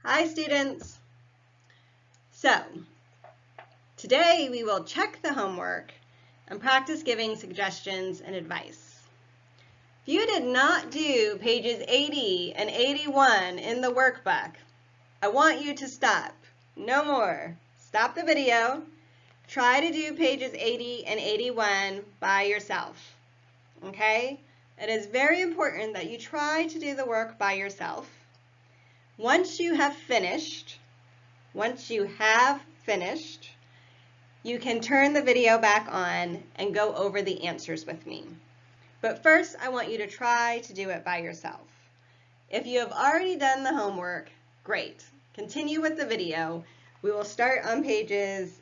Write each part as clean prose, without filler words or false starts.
Hi students! So, today we will check the homework and practice giving suggestions and advice. If you did not do pages 80 and 81 in the workbook, I want you to stop. No more. Stop the video. Try to do pages 80 and 81 by yourself. Okay? It is very important that you try to do the work by yourself. Once you have finished, you can turn the video back on and go over the answers with me. But first, I want you to try to do it by yourself. If you have already done the homework, great. Continue with the video. We will start on pages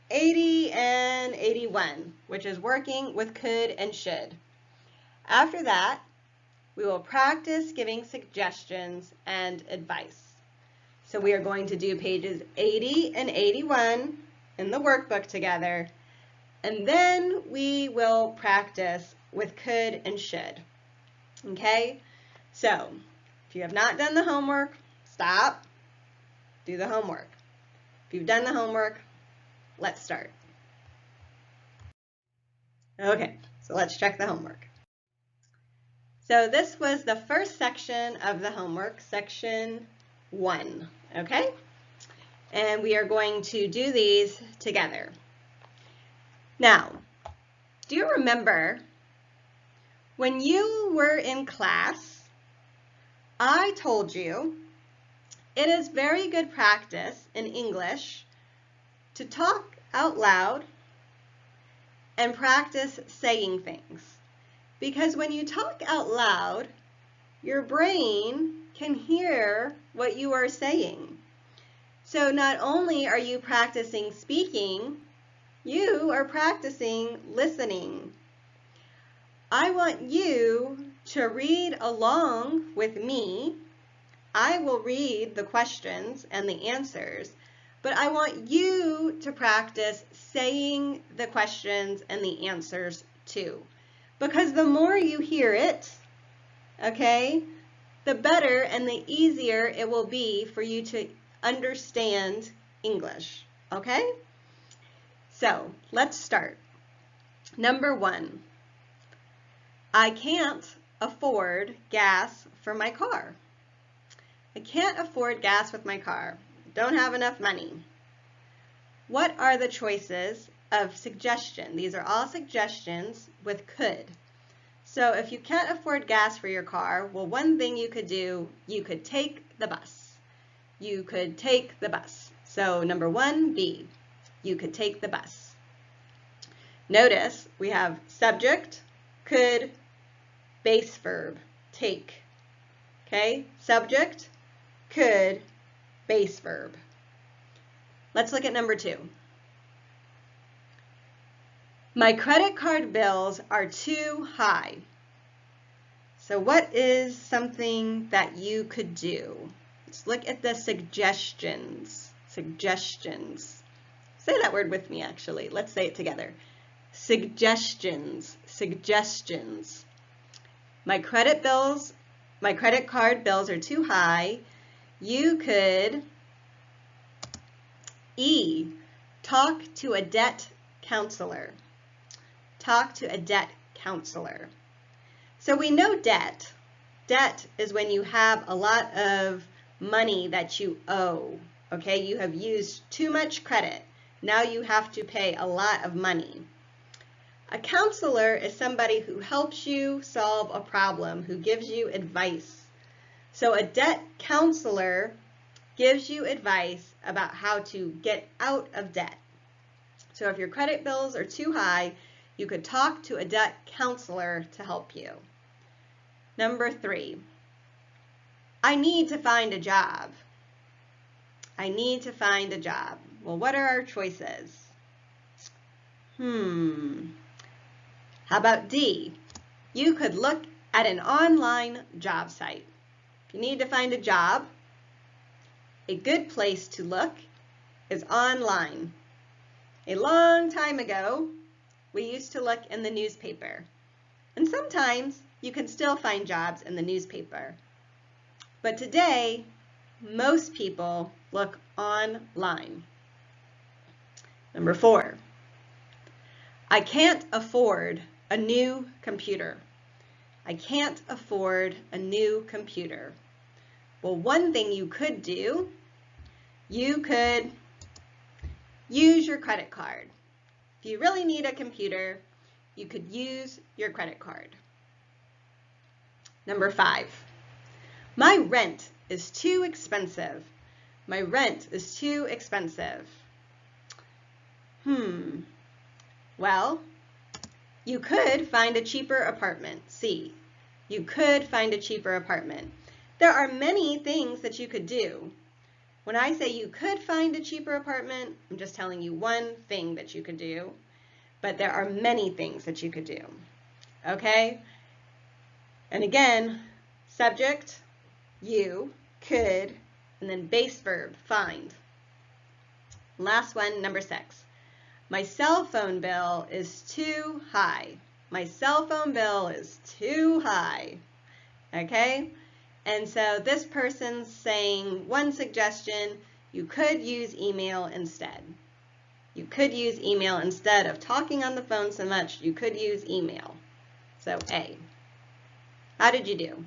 80 and 81, which is working with could and should. After that, we will practice giving suggestions and advice. So we are going to do pages 80 and 81 in the workbook together, and then we will practice with could and should. Okay? So, if you have not done the homework, stop, do the homework. If you've done the homework, let's start. Okay, so let's check the homework. So this was the first section of the homework, section 1, okay? And we are going to do these together. Now, do you remember when you were in class, I told you it is very good practice in English to talk out loud and practice saying things. Because when you talk out loud, your brain can hear what you are saying. So not only are you practicing speaking, you are practicing listening. I want you to read along with me. I will read the questions and the answers, but I want you to practice saying the questions and the answers too. Because the more you hear it, okay, the better and the easier it will be for you to understand English, okay? So, let's start. Number 1, I can't afford gas for my car. I can't afford gas with my car. Don't have enough money. What are the choices of suggestion? These are all suggestions with could. So if you can't afford gas for your car, well, one thing you could do, you could take the bus. You could take the bus. So number 1, B, you could take the bus. Notice we have subject, could, base verb, take. Okay, subject, could, base verb. Let's look at number 2. My credit card bills are too high. So what is something that you could do? Let's look at the suggestions. Suggestions. Say that word with me, actually. Let's say it together. Suggestions. Suggestions. My credit card bills are too high. You could E, talk to a debt counselor. Talk to a debt counselor. So we know debt. Debt is when you have a lot of money that you owe. Okay, you have used too much credit. Now you have to pay a lot of money. A counselor is somebody who helps you solve a problem, who gives you advice. So a debt counselor gives you advice about how to get out of debt. So if your credit bills are too high, you could talk to a debt counselor to help you. Number 3, I need to find a job. I need to find a job. Well, what are our choices? How about D? You could look at an online job site. If you need to find a job, a good place to look is online. A long time ago, we used to look in the newspaper. And sometimes you can still find jobs in the newspaper. But today, Most people look online. Number 4, I can't afford a new computer. I can't afford a new computer. Well, one thing you could do, you could use your credit card. If you really need a computer, you could use your credit card. Number 5, my rent is too expensive. My rent is too expensive. Well, you could find a cheaper apartment. C, you could find a cheaper apartment. There are many things that you could do. When I say you could find a cheaper apartment, I'm just telling you one thing that you could do, but there are many things that you could do, okay? And again, subject, you, could, and then base verb, find. Last one, number 6. My cell phone bill is too high. My cell phone bill is too high, okay? And so this person's saying one suggestion, you could use email instead. You could use email instead of talking on the phone so much, you could use email. So A. How did you do?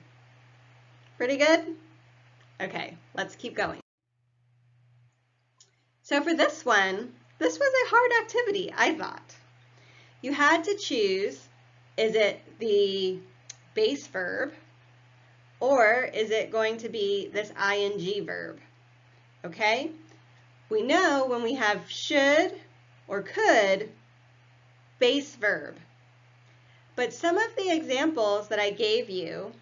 Pretty good? Okay, let's keep going. So for this one, this was a hard activity, I thought. You had to choose, is it the base verb, or is it going to be this ing verb? Okay? We know when we have should or could, base verb. But some of the examples that I gave you,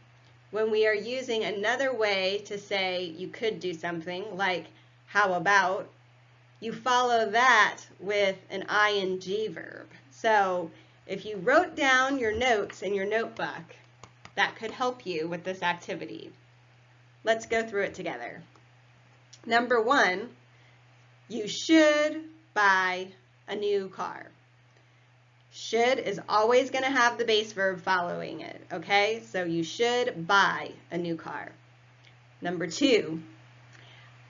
when we are using another way to say you could do something, like how about, you follow that with an ing verb. So if you wrote down your notes in your notebook, that could help you with this activity. Let's go through it together. Number 1, you should buy a new car. Should is always going to have the base verb following it, okay? So you should buy a new car. Number 2,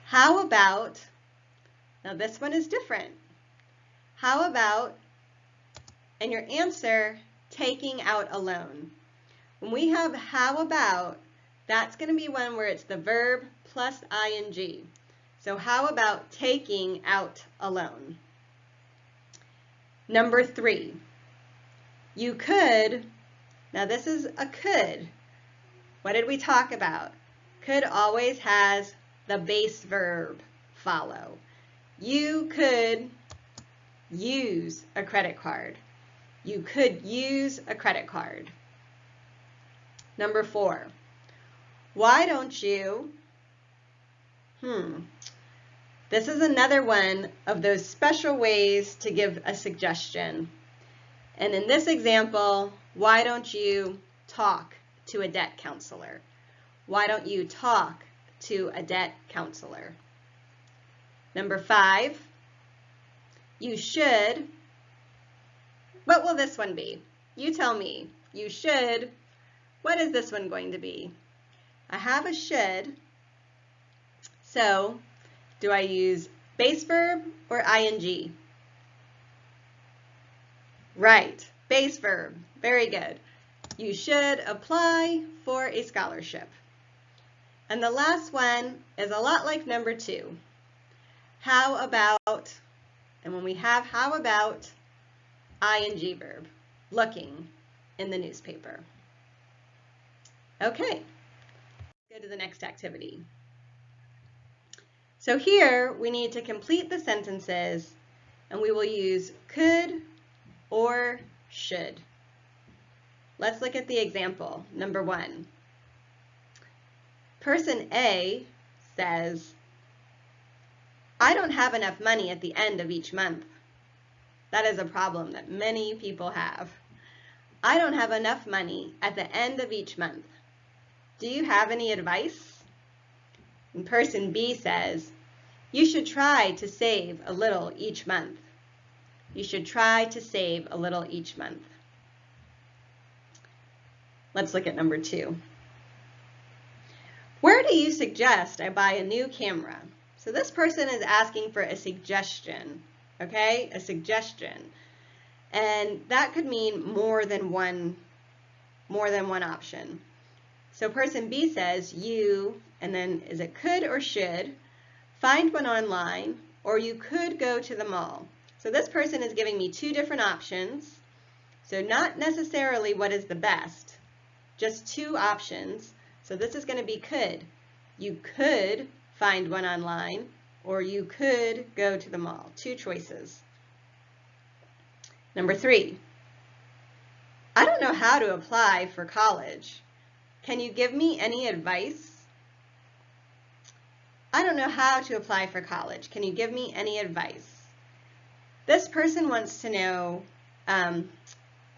how about, now this one is different. How about, and your answer, taking out a loan. When we have how about, that's going to be one where it's the verb plus ing. So how about taking out a loan? Number 3, you could, now this is a could. What did we talk about? Could always has the base verb follow. You could use a credit card. You could use a credit card. Number 4, why don't you, this is another one of those special ways to give a suggestion. And in this example, why don't you talk to a debt counselor? Why don't you talk to a debt counselor? Number 5, you should, what will this one be? You tell me. You should, what is this one going to be? I have a should, so do I use base verb or ing? Right, base verb, very good. You should apply for a scholarship. And the last one is a lot like number 2. How about, and when we have how about, ing verb, looking in the newspaper. Okay, go to the next activity. So here we need to complete the sentences, and we will use could or should. Let's look at the example. Number 1. Person A says, I don't have enough money at the end of each month. That is a problem that many people have. I don't have enough money at the end of each month. Do you have any advice? And person B says, you should try to save a little each month. You should try to save a little each month. Let's look at number 2. Where do you suggest I buy a new camera? So this person is asking for a suggestion, okay? A suggestion. And that could mean more than one option. So person B says you, and then is it could or should, find one online, or you could go to the mall. So this person is giving me two different options. So not necessarily what is the best, just two options. So this is going to be could. You could find one online, or you could go to the mall. Two choices. Number 3. I don't know how to apply for college. Can you give me any advice? I don't know how to apply for college. Can you give me any advice? This person wants to know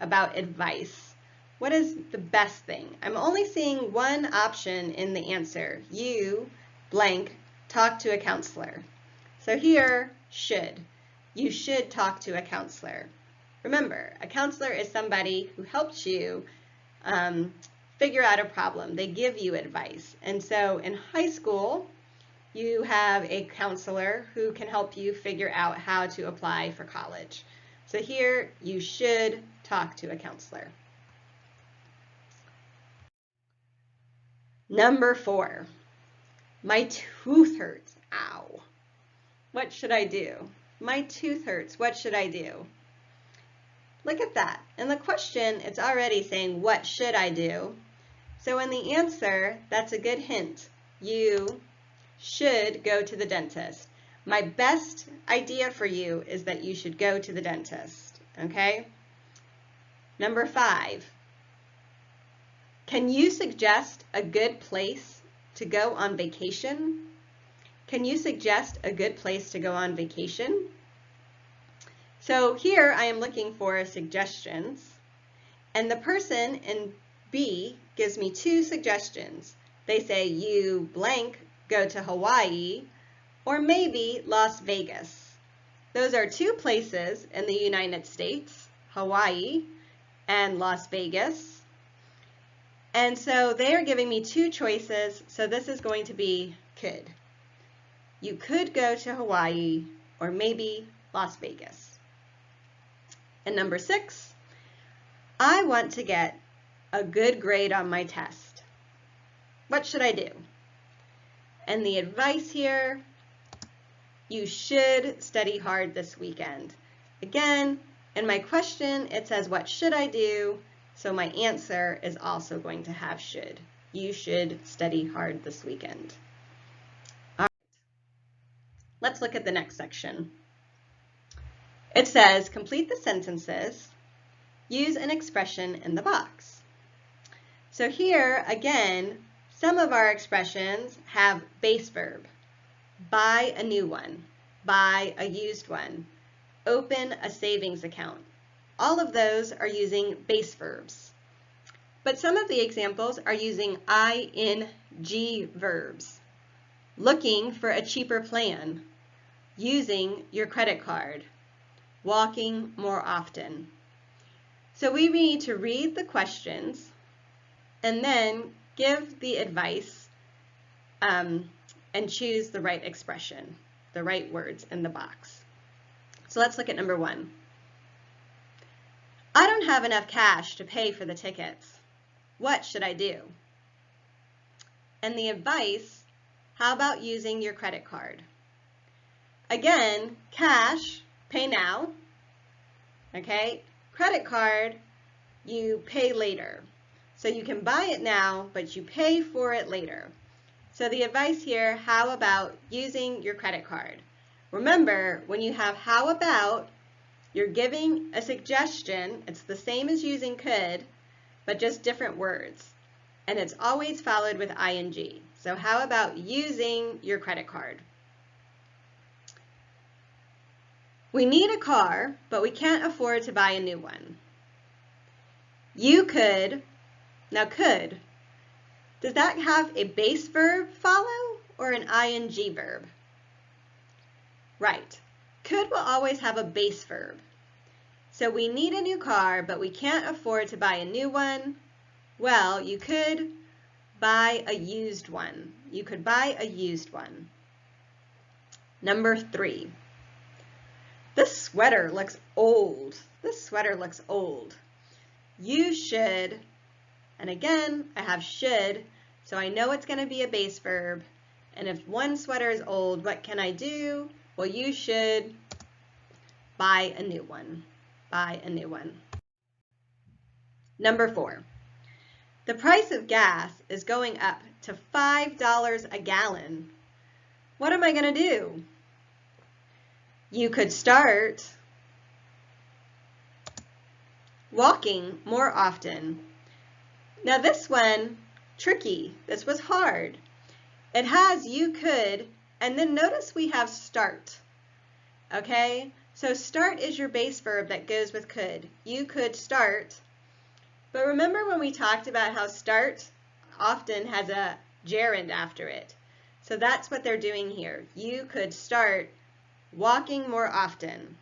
about advice. What is the best thing? I'm only seeing one option in the answer. You, blank, talk to a counselor. So here, should. You should talk to a counselor. Remember, a counselor is somebody who helps you figure out a problem. They give you advice. And so in high school, you have a counselor who can help you figure out how to apply for college. So here, you should talk to a counselor. Number 4, my tooth hurts. Ow. What should I do? My tooth hurts. What should I do? Look at that. In the question, it's already saying, what should I do? So in the answer, that's a good hint. You should go to the dentist. My best idea for you is that you should go to the dentist, okay? Number 5, can you suggest a good place to go on vacation? Can you suggest a good place to go on vacation? So here I am looking for suggestions, and the person in B gives me two suggestions. They say you blank go to Hawaii or maybe Las Vegas. Those are two places in the United States, Hawaii and Las Vegas. And so they are giving me two choices, so this is going to be could. You could go to Hawaii or maybe Las Vegas. And number 6, I want to get a good grade on my test. What should I do? And the advice here, you should study hard this weekend. Again, in my question, it says, what should I do? So my answer is also going to have should. You should study hard this weekend. All right. Let's look at the next section. It says, complete the sentences, use an expression in the box. So here, again, some of our expressions have base verb. Buy a new one, buy a used one, open a savings account. All of those are using base verbs. But some of the examples are using ing verbs. Looking for a cheaper plan, using your credit card, walking more often. So we need to read the questions and then give the advice and choose the right expression, the right words in the box. So let's look at number 1. I don't have enough cash to pay for the tickets. What should I do? And the advice, how about using your credit card? Again, cash, pay now, okay? Credit card, you pay later. So you can buy it now, but you pay for it later. So the advice here, how about using your credit card? Remember, when you have how about, you're giving a suggestion. It's the same as using could, but just different words. And it's always followed with ing. So how about using your credit card? We need a car, but we can't afford to buy a new one. You could, now could, does that have a base verb follow or an ing verb? Right, could will always have a base verb. So we need a new car, but we can't afford to buy a new one. Well, you could buy a used one. You could buy a used one. Number 3. This sweater looks old. This sweater looks old. You should, and again, I have should, so I know it's going to be a base verb. And if one sweater is old, what can I do? Well, you should buy a new one. Buy a new one. Number 4. The price of gas is going up to $5 a gallon. What am I going to do? You could start walking more often. Now this one, tricky. This was hard. It has you could, and then notice we have start. Okay? So start is your base verb that goes with could. You could start. But remember when we talked about how start often has a gerund after it. So that's what they're doing here. You could start walking more often.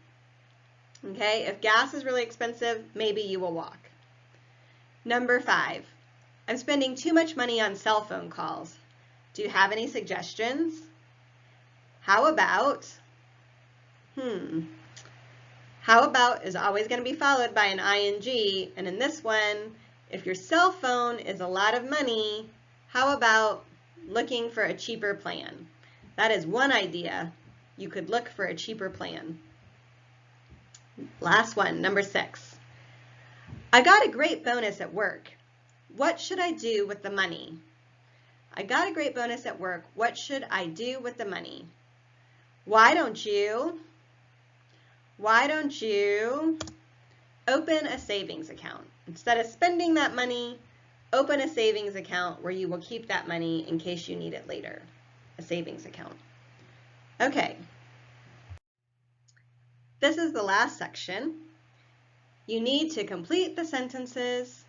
Okay? If gas is really expensive, maybe you will walk. Number 5. I'm spending too much money on cell phone calls. Do you have any suggestions? How about, how about is always going to be followed by an ing, and in this one, if your cell phone is a lot of money, how about looking for a cheaper plan? That is one idea. You could look for a cheaper plan. Last one, number 6. I got a great bonus at work. What should I do with the money? I got a great bonus at work. What should I do with the money? Why don't you open a savings account? Instead of spending that money, open a savings account where you will keep that money in case you need it later. A savings account. Okay. This is the last section. You need to complete the sentences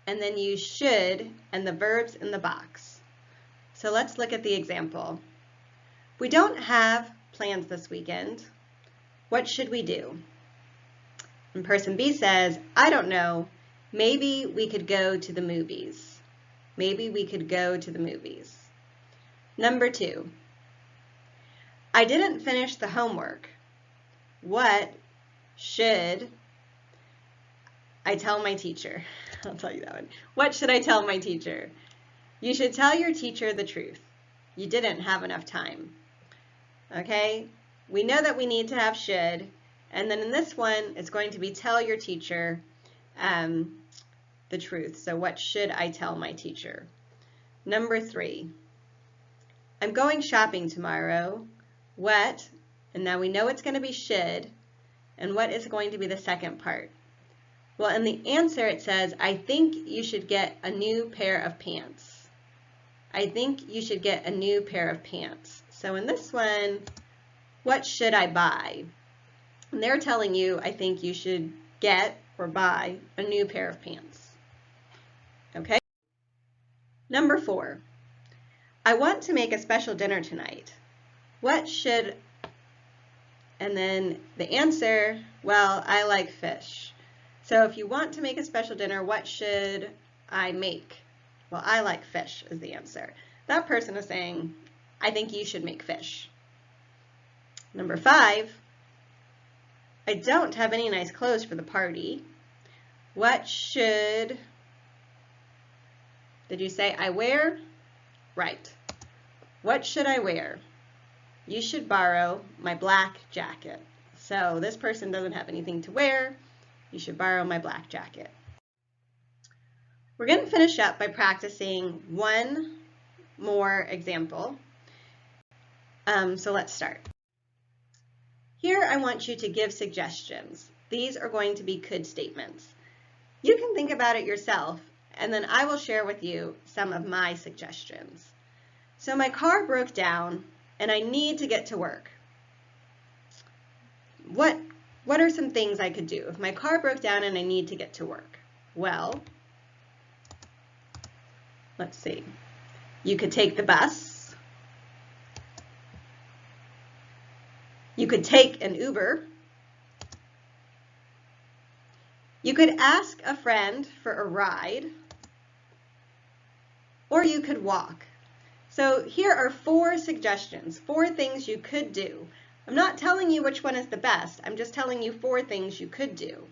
and then use should and the verbs in the box. So let's look at the example. We don't have plans this weekend. What should we do? And person B says, I don't know. Maybe we could go to the movies. Maybe we could go to the movies. Number 2. I didn't finish the homework. What should I tell my teacher? I'll tell you that one. What should I tell my teacher? You should tell your teacher the truth. You didn't have enough time. Okay? We know that we need to have should, and then in this one, it's going to be tell your teacher the truth. So what should I tell my teacher? Number 3, I'm going shopping tomorrow. What, and now we know it's going to be should, and what is going to be the second part? Well, in the answer it says, I think you should get a new pair of pants. I think you should get a new pair of pants. So in this one, what should I buy? And they're telling you, I think you should get or buy a new pair of pants. Okay? Number 4, I want to make a special dinner tonight. What should, and then the answer, well, I like fish. So if you want to make a special dinner, what should I make? Well, I like fish is the answer. That person is saying, I think you should make fish. Number 5, I don't have any nice clothes for the party. What should, did you say I wear? Right. What should I wear? You should borrow my black jacket. So this person doesn't have anything to wear. You should borrow my black jacket. We're going to finish up by practicing one more example. So let's start. Here I want you to give suggestions. These are going to be could statements. You can think about it yourself, and then I will share with you some of my suggestions. So my car broke down, and I need to get to work. What are some things I could do if my car broke down and I need to get to work? Well, let's see. You could take the bus. You could take an Uber. You could ask a friend for a ride. or you could walk. So here are 4 suggestions, 4 things you could do. I'm not telling you which one is the best, I'm just telling you 4 things you could do.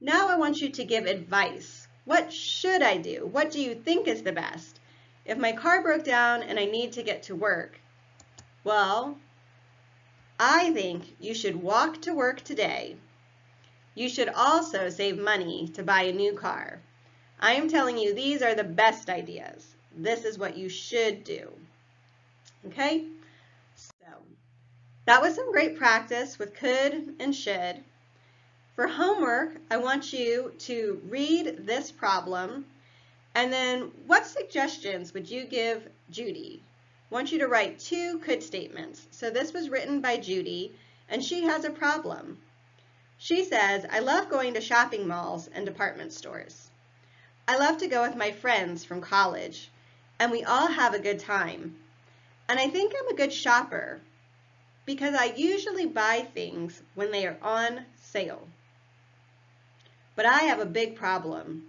Now I want you to give advice. What should I do? What do you think is the best? If my car broke down and I need to get to work, well, I think you should walk to work today. You should also save money to buy a new car. I am telling you these are the best ideas. This is what you should do. Okay? So, that was some great practice with could and should. For homework, I want you to read this problem, and then what suggestions would you give Judy? I want you to write 2 could statements. So this was written by Judy, and she has a problem. She says, I love going to shopping malls and department stores. I love to go with my friends from college, and we all have a good time. And I think I'm a good shopper because I usually buy things when they are on sale. But I have a big problem.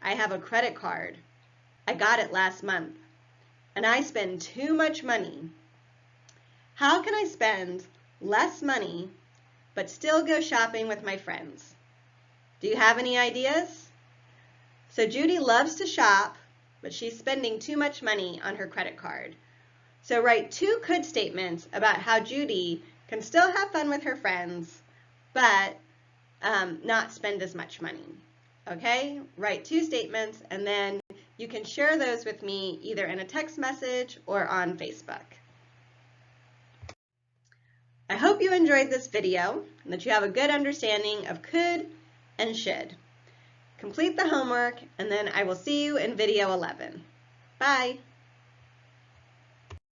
I have a credit card. I got it last month, and I spend too much money. How can I spend less money but still go shopping with my friends? Do you have any ideas? So Judy loves to shop, but she's spending too much money on her credit card. So write 2 could statements about how Judy can still have fun with her friends, but not spend as much money. Okay? Write 2 statements, and then you can share those with me either in a text message or on Facebook. I hope you enjoyed this video and that you have a good understanding of could and should. Complete the homework, and then I will see you in video 11. Bye!